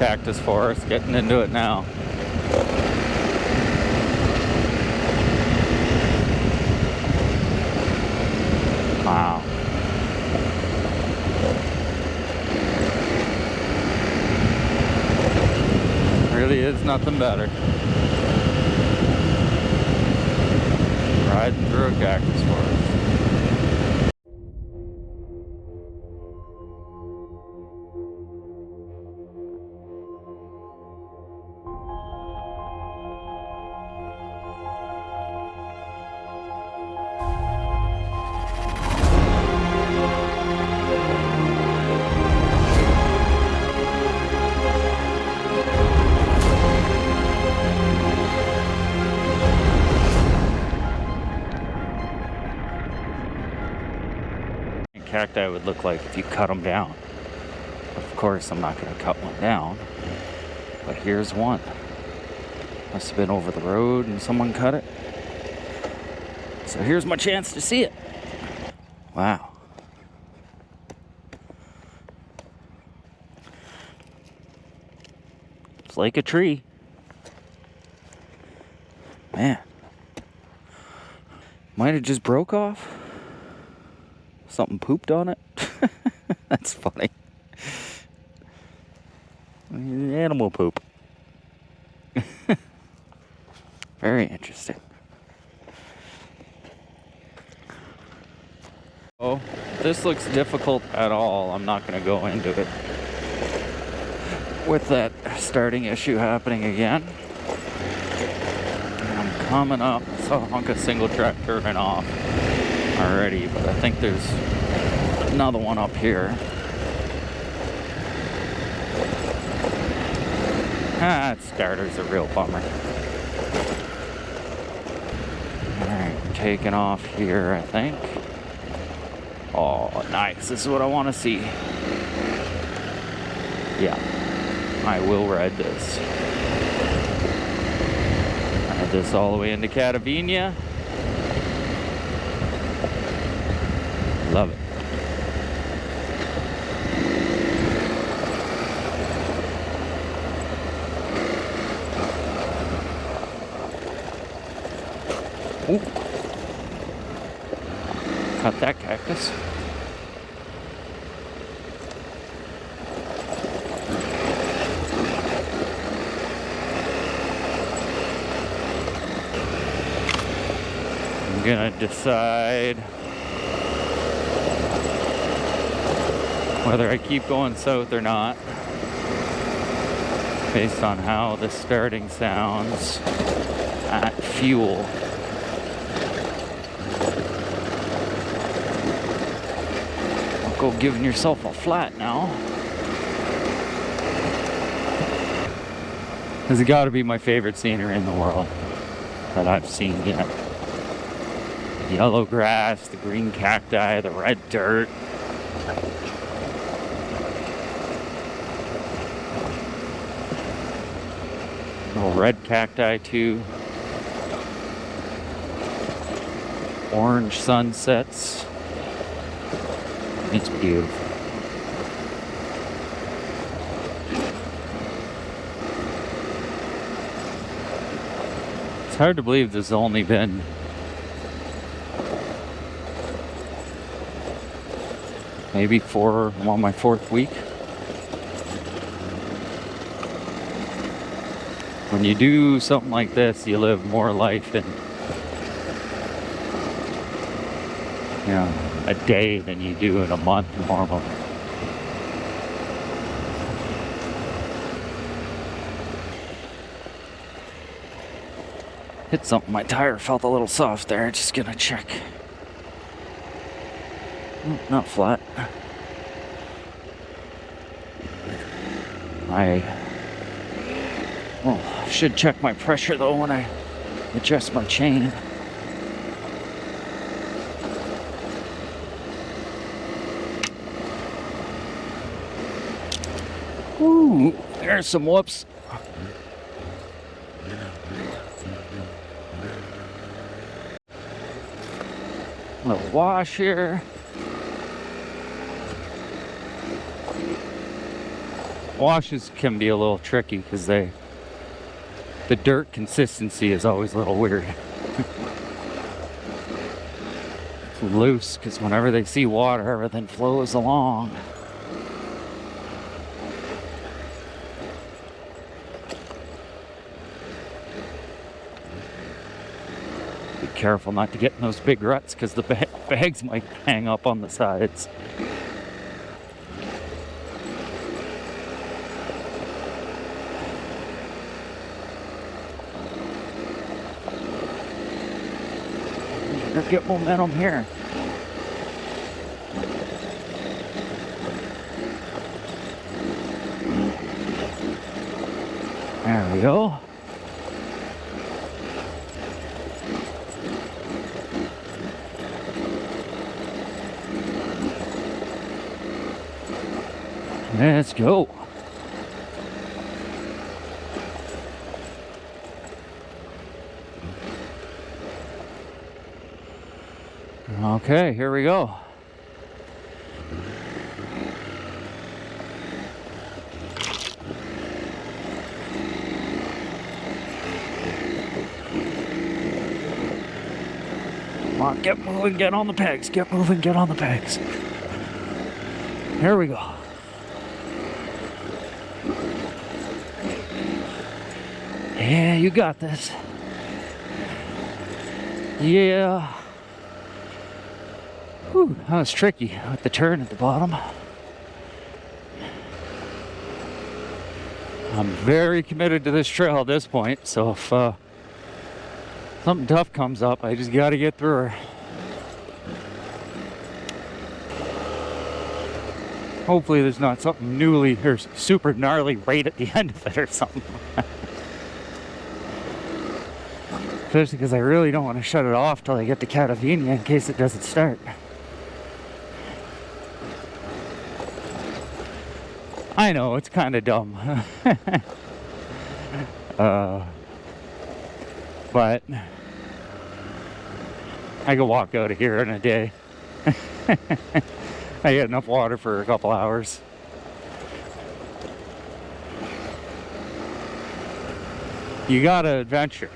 Cactus Forest, getting into it now. Wow. Really is nothing better. Riding through a cactus forest. Cacti would look like if you cut them down. Of course, I'm not going to cut one down, but here's one. Must have been over the road and someone cut it. So here's my chance to see it. Wow. It's like a tree. Man. Might have just broke off. Something pooped on it. That's funny. Animal poop. Very interesting. Oh, this looks difficult at all. I'm not going to go into it with that starting issue happening again. And I'm coming up. Saw a hunk of single track turning off already, but I think there's another one up here. That starter's a real bummer. Alright, taking off here, I think. Oh, nice. This is what I want to see. Yeah, I will ride this. Ride this all the way into Cataviña. Love it. Ooh. Cut that cactus. I'm gonna decide whether I keep going south or not, based on how the starting sounds at fuel. Don't go giving yourself a flat now. This has got to be my favorite scenery in the world that I've seen yet. The yellow grass, the green cacti, the red dirt. Little red cacti too. Orange sunsets. It's beautiful. It's hard to believe this has only been maybe I'm on my 4th week. When you do something like this, you live more life in, you know, a day than you do in a month normally. Hit something, my tire felt a little soft there, just gonna check. Not flat. I should check my pressure though when I adjust my chain. Ooh, there's some whoops. A little wash here. Washes can be a little tricky because the dirt consistency is always a little weird. It's loose because whenever they see water, everything flows along. Be careful not to get in those big ruts because the bags might hang up on the sides. Get momentum here. There we go. Let's go. Okay, here we go. Come on, get moving, get on the pegs. Get moving, get on the pegs. Here we go. Yeah, you got this. Yeah. Whew, that was tricky with the turn at the bottom. I'm very committed to this trail at this point, so if something tough comes up, I just gotta get through her. Hopefully there's not something newly or super gnarly right at the end of it or something. Especially because I really don't want to shut it off till I get to Cataviña in case it doesn't start. I know, it's kind of dumb. But I could walk out of here in a day. I get enough water for a couple hours. You gotta adventure.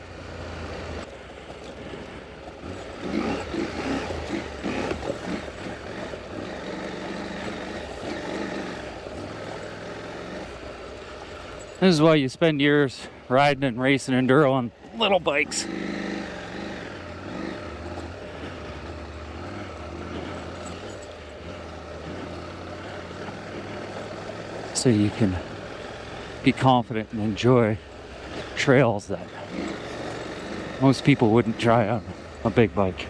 This is why you spend years riding and racing enduro on little bikes. So you can be confident and enjoy trails that most people wouldn't try on a big bike.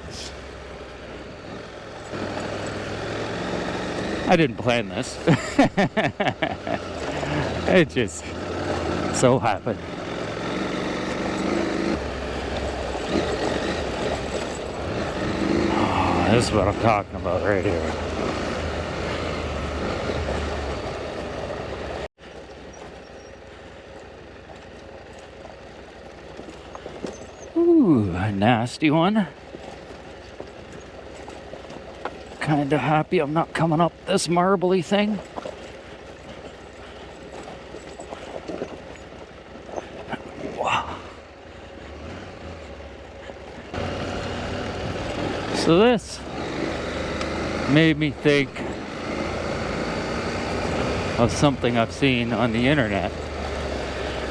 I didn't plan this. It just so happened. Oh, this is what I'm talking about right here. Ooh, a nasty one. Kinda happy I'm not coming up this marbly thing. Wow. So this made me think of something I've seen on the internet,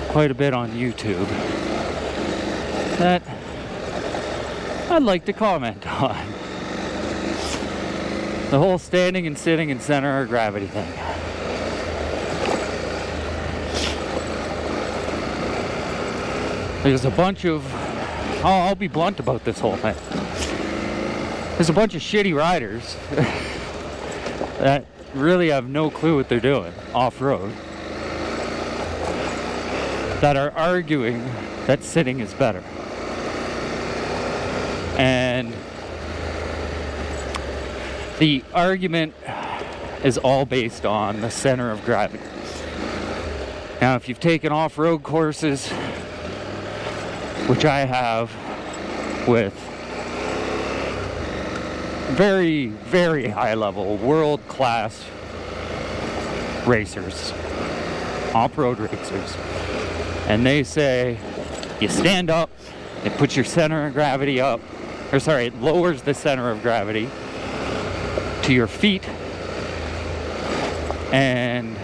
quite a bit on YouTube, that I'd like to comment on. The whole standing and sitting in center of gravity thing. There's a bunch of, I'll be blunt about this whole thing. There's a bunch of shitty riders that really have no clue what they're doing off-road, that are arguing that sitting is better. And the argument is all based on the center of gravity. Now, if you've taken off-road courses, which I have with very, very high-level, world-class racers, off-road racers. And they say you stand up, it puts your center of gravity up, or sorry, it lowers the center of gravity to your feet, and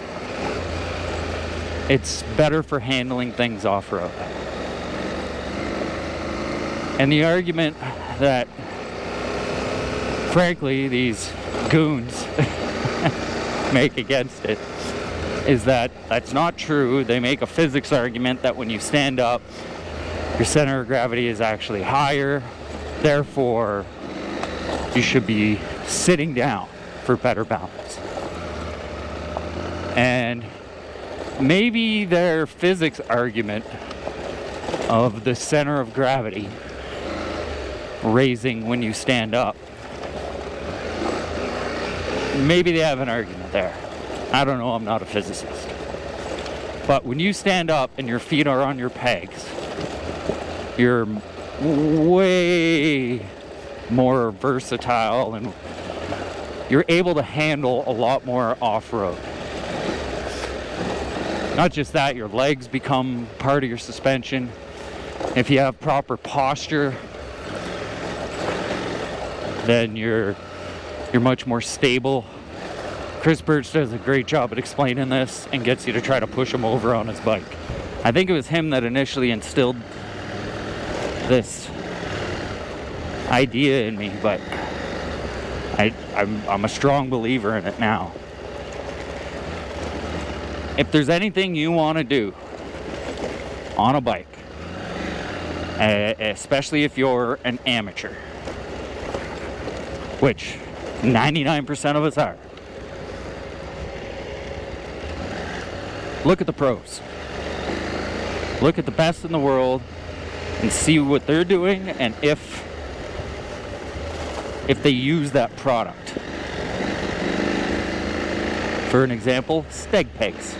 it's better for handling things off-road. And the argument that, frankly, these goons make against it is that that's not true. They make a physics argument that when you stand up, your center of gravity is actually higher, therefore you should be sitting down for better balance. And maybe their physics argument of the center of gravity raising when you stand up, maybe they have an argument there. I don't know, I'm not a physicist. But when you stand up and your feet are on your pegs, you're way more versatile and you're able to handle a lot more off-road. Not just that, your legs become part of your suspension. If you have proper posture, then you're much more stable. Chris Birch does a great job at explaining this and gets you to try to push him over on his bike. I think it was him that initially instilled this idea in me, but I'm a strong believer in it now. If there's anything you want to do on a bike, especially if you're an amateur, which 99% of us are, look at the pros. Look at the best in the world and see what they're doing and if they use that product. For an example, steg pegs.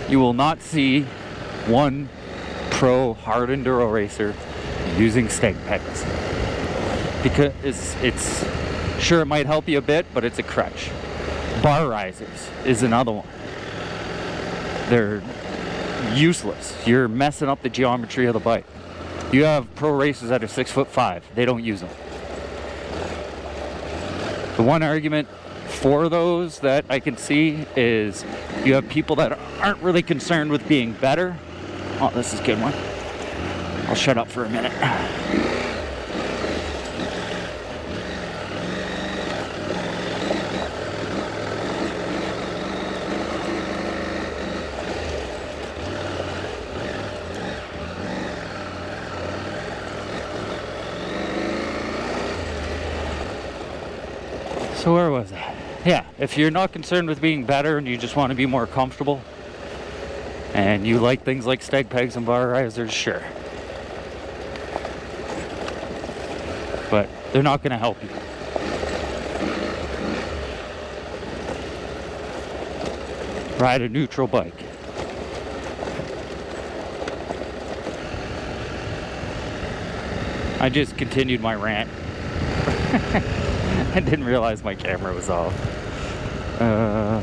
You will not see one pro hard enduro racer using steg pegs. Because it's sure, it might help you a bit, but it's a crutch. Bar risers is another one. They're useless. You're messing up the geometry of the bike. You have pro racers that are 6'5". They don't use them. The one argument for those that I can see is you have people that aren't really concerned with being better. Oh, this is a good one. I'll shut up for a minute. So where was I? Yeah, if you're not concerned with being better and you just want to be more comfortable and you like things like steg pegs and bar risers, sure. But they're not going to help you. Ride a neutral bike. I just continued my rant. I didn't realize my camera was off. I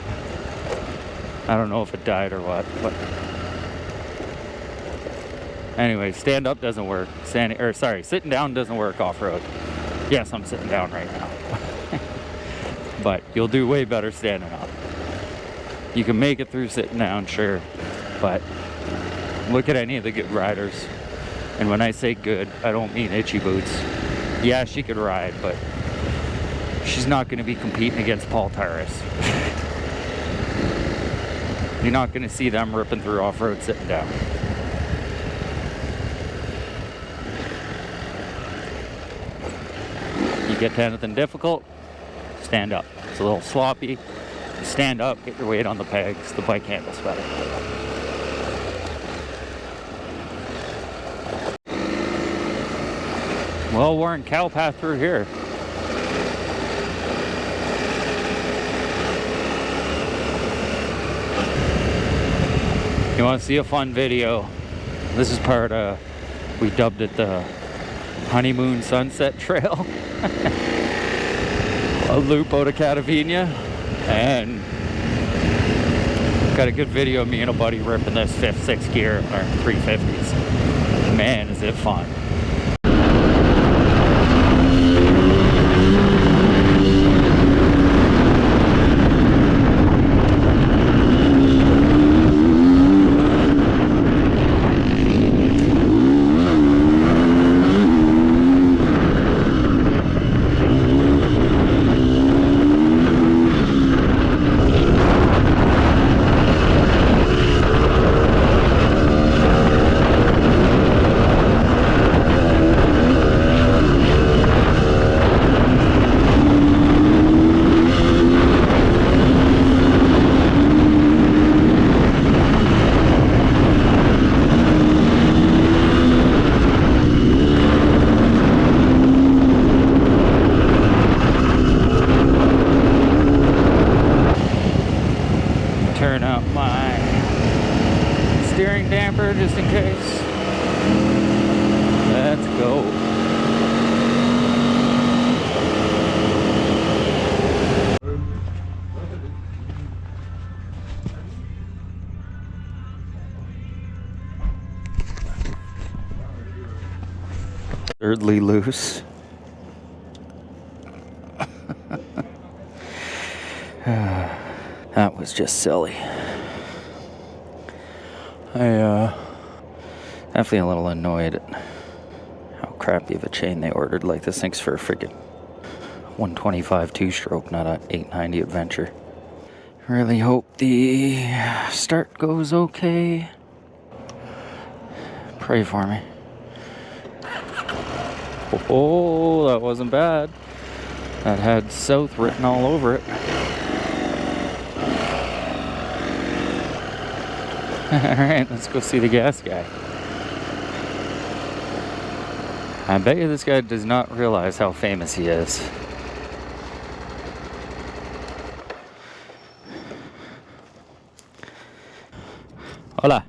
don't know if it died or what, but anyway, stand up doesn't work. Sitting down doesn't work off-road. Yes, I'm sitting down right now. But you'll do way better standing up. You can make it through sitting down, sure, but look at any of the good riders. And when I say good, I don't mean itchy boots. Yeah, she could ride, but she's not going to be competing against Paul Tyrus. You're not going to see them ripping through off-road sitting down. You get to anything difficult, stand up. It's a little sloppy. You stand up, get your weight on the pegs, the bike handles better. Well-worn cow path through here. You want to see a fun video? This is part of, we dubbed it the Honeymoon Sunset Trail. A loop out of Cataviña, and Got a good video of me and a buddy ripping this 5th, 6th gear, or 350s. Man, is it fun. Turn up my steering damper just in case. Let's go. Thirdly loose. That was just silly. I definitely a little annoyed at how crappy of a chain they ordered. Like, this thing's for a freaking 125 two-stroke, not an 890 Adventure. Really hope the start goes okay. Pray for me. Oh, that wasn't bad. That had south written all over it. Alright, let's go see the gas guy. I bet you this guy does not realize how famous he is. Hola.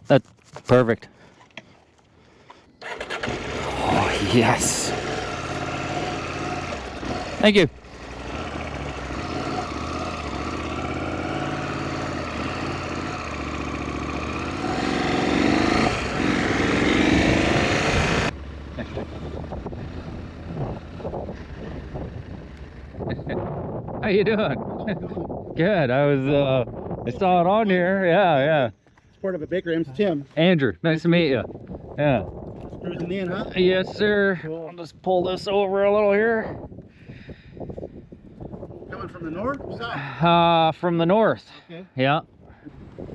That's perfect. Oh, yes. Thank you. How you doing? Good. I saw it on here. Yeah. Part of a baker. Name's Tim. Andrew, nice to meet you. Yeah. Cruising in, huh? Yes, sir. Cool. I'll just pull this over a little here. Coming from the north or south? From the north. Okay. Yeah.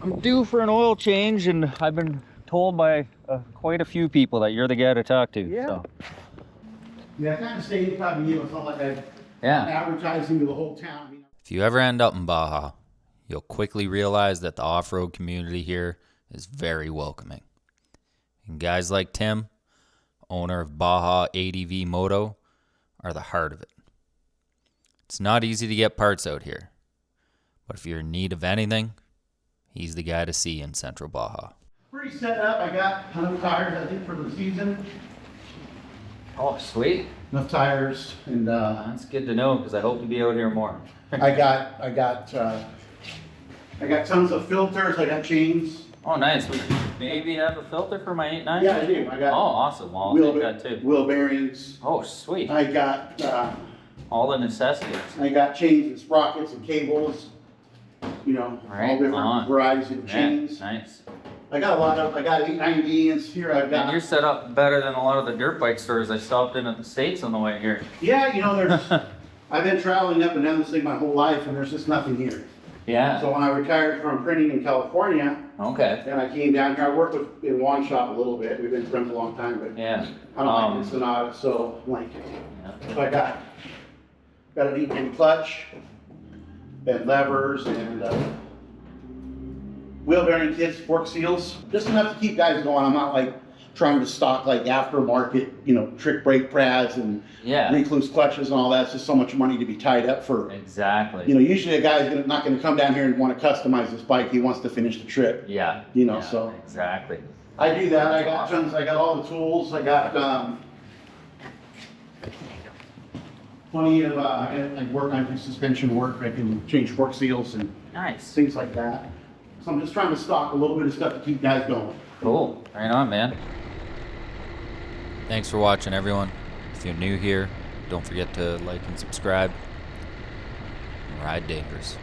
I'm due for an oil change, and I've been told by quite a few people that you're the guy to talk to. Yeah. So. Yeah, I kind of say Cataviña. It's not like I'm advertising to the whole town. You know? If you ever end up in Baja, you'll quickly realize that the off-road community here is very welcoming. And guys like Tim, owner of Baja ADV Moto, are the heart of it. It's not easy to get parts out here, but if you're in need of anything, he's the guy to see in Central Baja. Pretty set up. I got enough tires, I think, for the season. Oh, sweet. Enough tires, and That's good to know, because I hope to be out here more. I got tons of filters. I got chains. Oh, nice. Maybe have a filter for my 890? Yeah, I do. I got. Oh, awesome. Well, I'll take that too. Wheel bearings. Oh, sweet. I got. All the necessities. I got chains and sprockets and cables. You know, Right all different on. varieties of chains. Yeah, nice. I got 890 and here I've got. And you're set up better than a lot of the dirt bike stores I stopped in at the States on the way here. Yeah, you know, I've been traveling up and down this thing my whole life, and there's just nothing here. Yeah. So when I retired from printing in California, Okay. then I came down here. I worked in one shop a little bit. We've been friends a long time, but Yeah. I don't like the Sonata, so I'm like, Yeah. so I got an 8-pin clutch, and levers, and wheel bearing kits, fork seals, just enough to keep guys going. I'm not like trying to stock like aftermarket, you know, trick brake pads and recluse clutches and all that. It's just so much money to be tied up for. Exactly. You know, usually a guy's not going to come down here and want to customize his bike. He wants to finish the trip. Yeah. You know, yeah, so. Exactly. I do that. I got tons. I got all the tools. I got plenty of. I work on suspension work. I can change fork seals and things like that. So I'm just trying to stock a little bit of stuff to keep guys going. Cool. Right on, man. Thanks for watching, everyone. If you're new here, don't forget to like and subscribe. Ride dangerous.